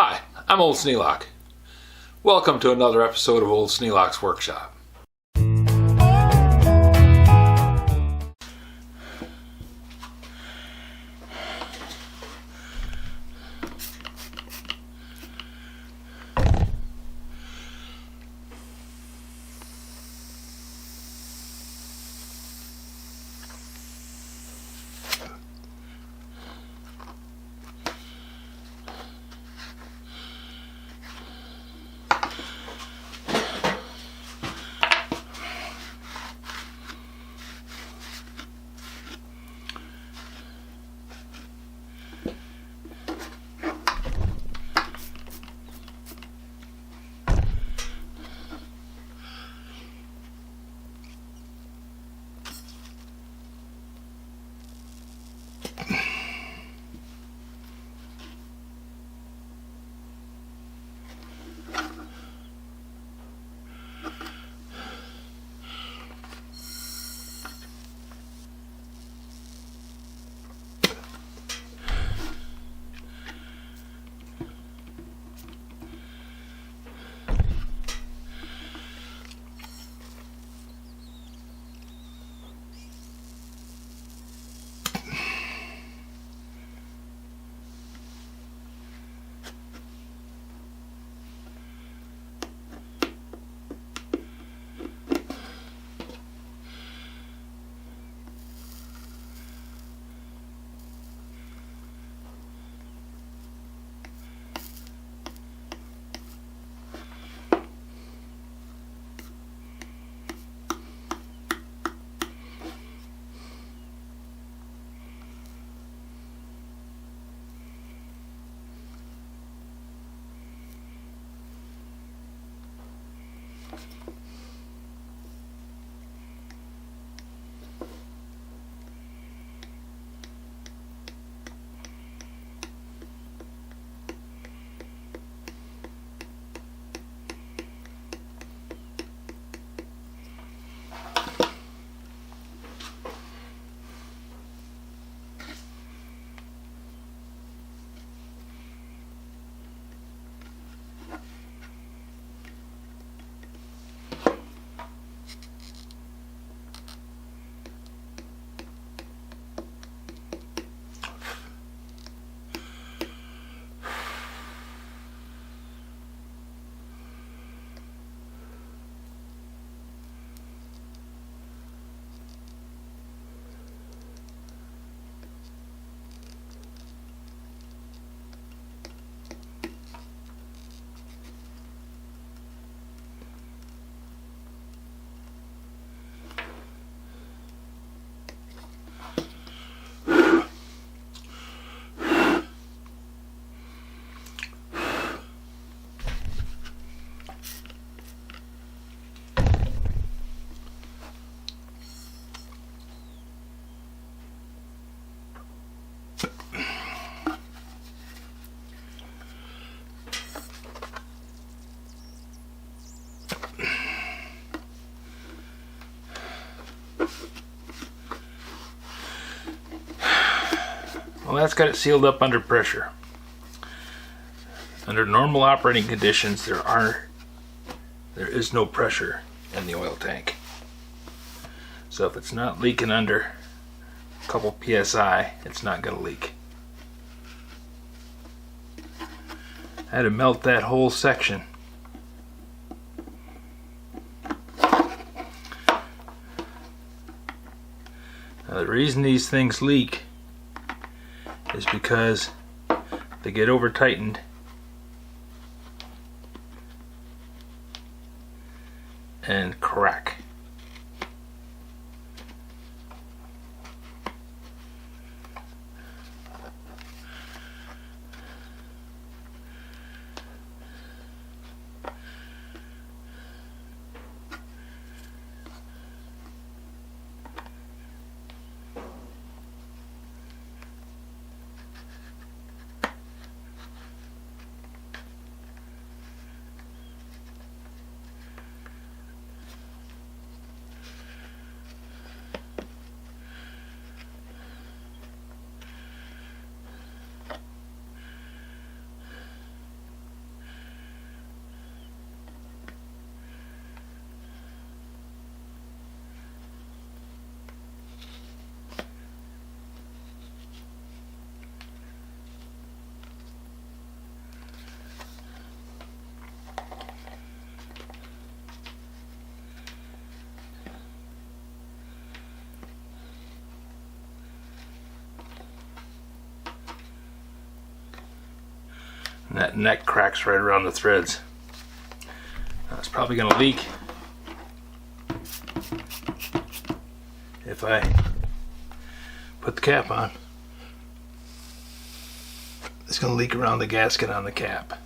Hi, I'm Old Sneelock. Welcome to another episode of Old Sneelock's Workshop. Well, that's got it sealed up under pressure. Under normal operating conditions, there is no pressure in the oil tank. So if it's not leaking under a couple psi, it's not going to leak. I had to melt that whole section. Now, the reason these things leak is because they get over tightened and crack. that neck cracks right around the threads. Now, it's probably going to leak if I put the cap on. It's going to leak around the gasket on the cap.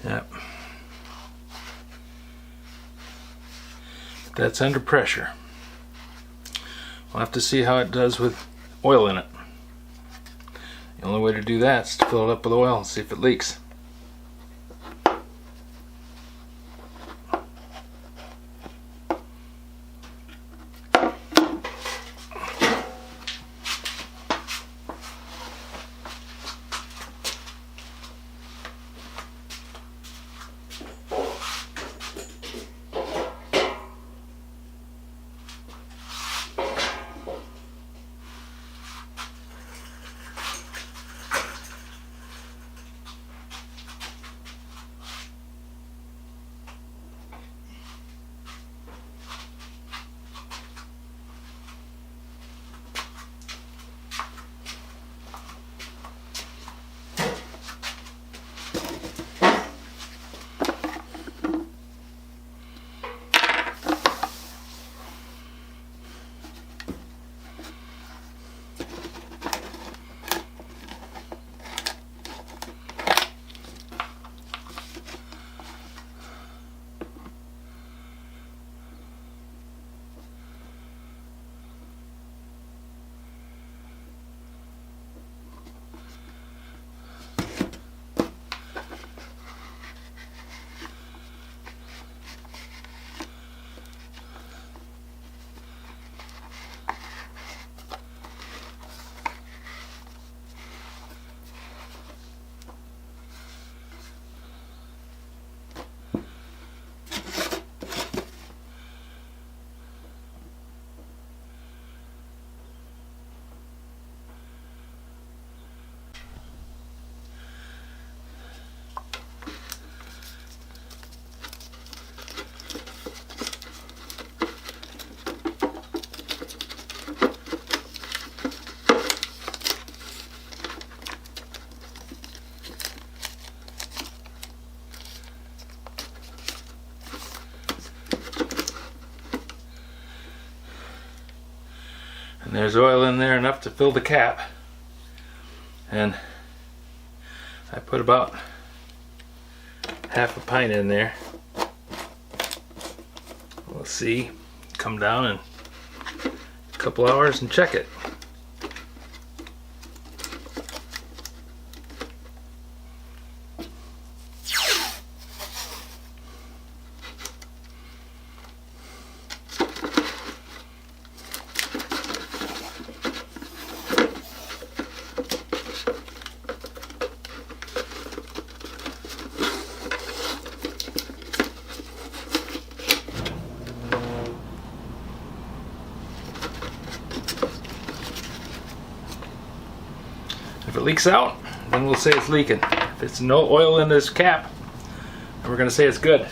Yep. That's under pressure. We'll have to see how it does with oil in it. The only way to do that is to fill it up with oil and see if it leaks. And there's oil in there enough to fill the cap. And I put about half a pint in there. We'll see. Come down in a couple hours and check it. If it leaks out, then we'll say it's leaking. If it's no oil in this cap, then we're going to say it's good.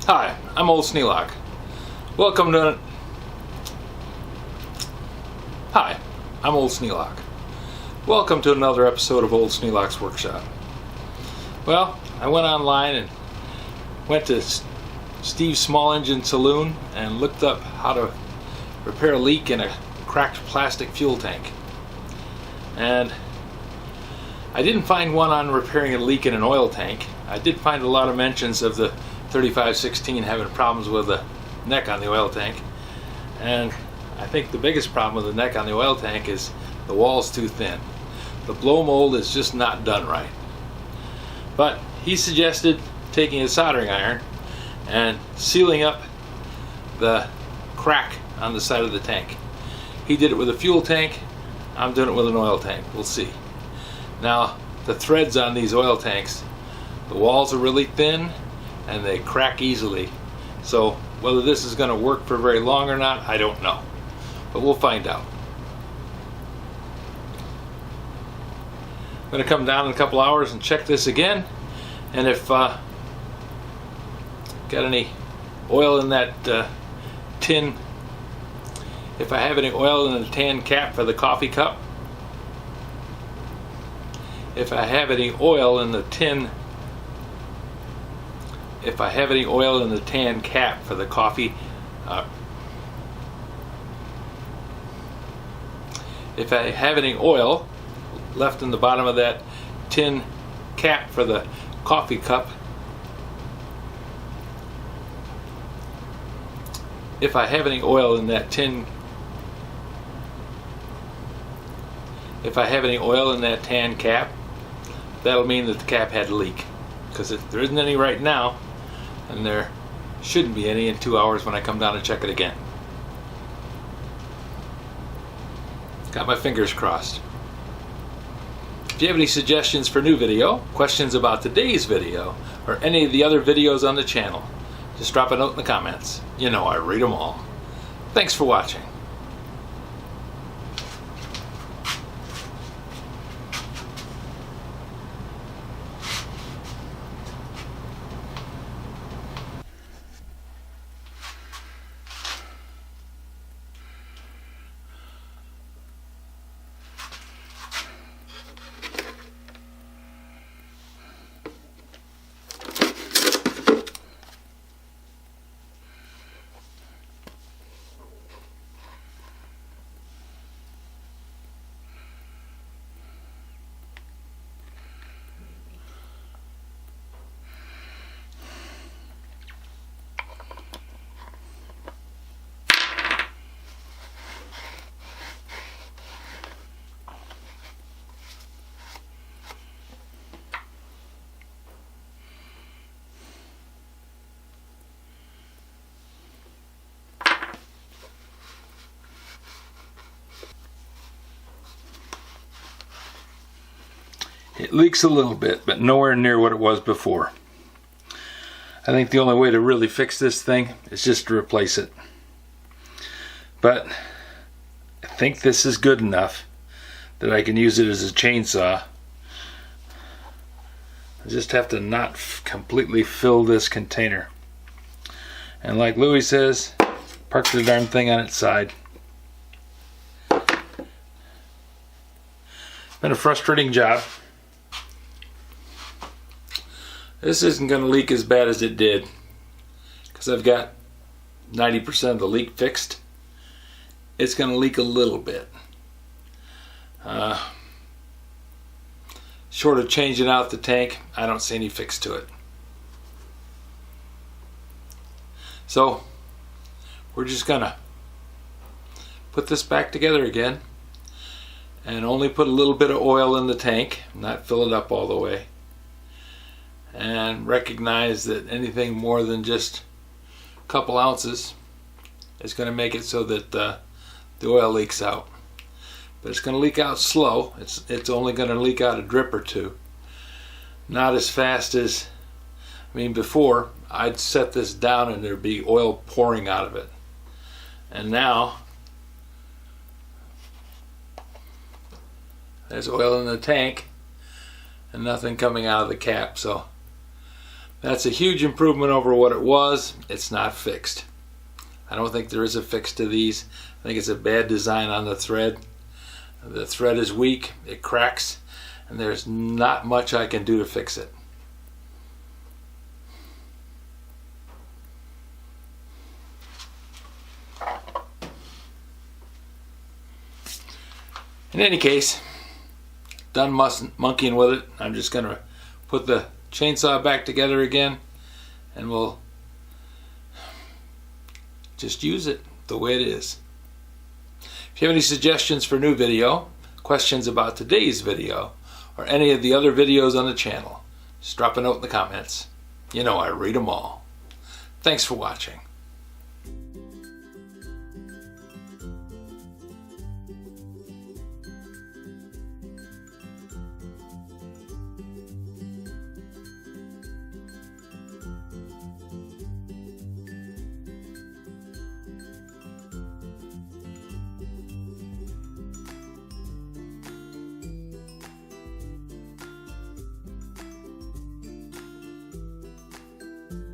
Hi, I'm Old Sneelock. Welcome to... Hi, I'm Old Sneelock. Welcome to another episode of Old Sneelock's Workshop. Well, I went online and went to Steve's Small Engine Saloon and looked up how to repair a leak in a cracked plastic fuel tank. And I didn't find one on repairing a leak in an oil tank. I did find a lot of mentions of the 3516 having problems with the neck on the oil tank. And I think the biggest problem with the neck on the oil tank is the wall's too thin. The blow mold is just not done right. But he suggested taking a soldering iron and sealing up the crack on the side of the tank. He did it with a fuel tank. I'm doing it with an oil tank. We'll see. Now, the threads on these oil tanks, the walls are really thin and they crack easily. So whether this is going to work for very long or not, I don't know. But we'll find out. I'm going to come down in a couple hours and check this again. And if got any oil in that tin, if I have any oil in the tan cap for the coffee cup, if I have any oil in the tin, if I have any oil in the tan cap for the coffee, if I have any oil left in the bottom of that tin cap for the coffee cup, if I have any oil in that tin, if I have any oil in that tan cap, that'll mean that the cap had a leak, because there isn't any right now, and there shouldn't be any in 2 hours when I come down and check it again. Got my fingers crossed. If you have any suggestions for new video, questions about today's video, or any of the other videos on the channel, just drop a note in the comments. You know I read them all. Thanks for watching. It leaks a little bit, but nowhere near what it was before. I think the only way to really fix this thing is just to replace it. But I think this is good enough that I can use it as a chainsaw. I just have to not completely fill this container. And like Louis says, park the darn thing on its side. Been a frustrating job. This isn't going to leak as bad as it did, because I've got 90% of the leak fixed. It's going to leak a little bit. Short of changing out the tank, I don't see any fix to it. So we're just going to put this back together again and only put a little bit of oil in the tank, not fill it up all the way. And recognize that anything more than just a couple ounces is going to make it so that the oil leaks out. But it's going to leak out slow. It's only going to leak out a drip or two. Not as fast as, I mean, before I'd set this down and there'd be oil pouring out of it. And now there's oil in the tank and nothing coming out of the cap. So that's a huge improvement over what it was. It's not fixed. I don't think there is a fix to these. I think it's a bad design on the thread. The thread is weak, it cracks, and there's not much I can do to fix it. In any case, done monkeying with it. I'm just going to put the chainsaw back together again, and we'll just use it the way it is. If you have any suggestions for new video, questions about today's video, or any of the other videos on the channel, just drop a note in the comments. You know I read them all. Thanks for watching.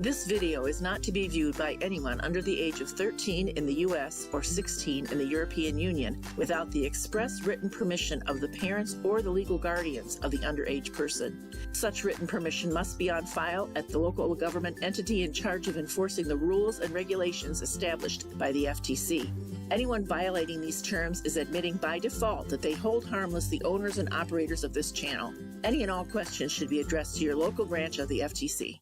This video is not to be viewed by anyone under the age of 13 in the U.S. or 16 in the European Union without the express written permission of the parents or the legal guardians of the underage person. Such written permission must be on file at the local government entity in charge of enforcing the rules and regulations established by the FTC. Anyone violating these terms is admitting by default that they hold harmless the owners and operators of this channel. Any and all questions should be addressed to your local branch of the FTC.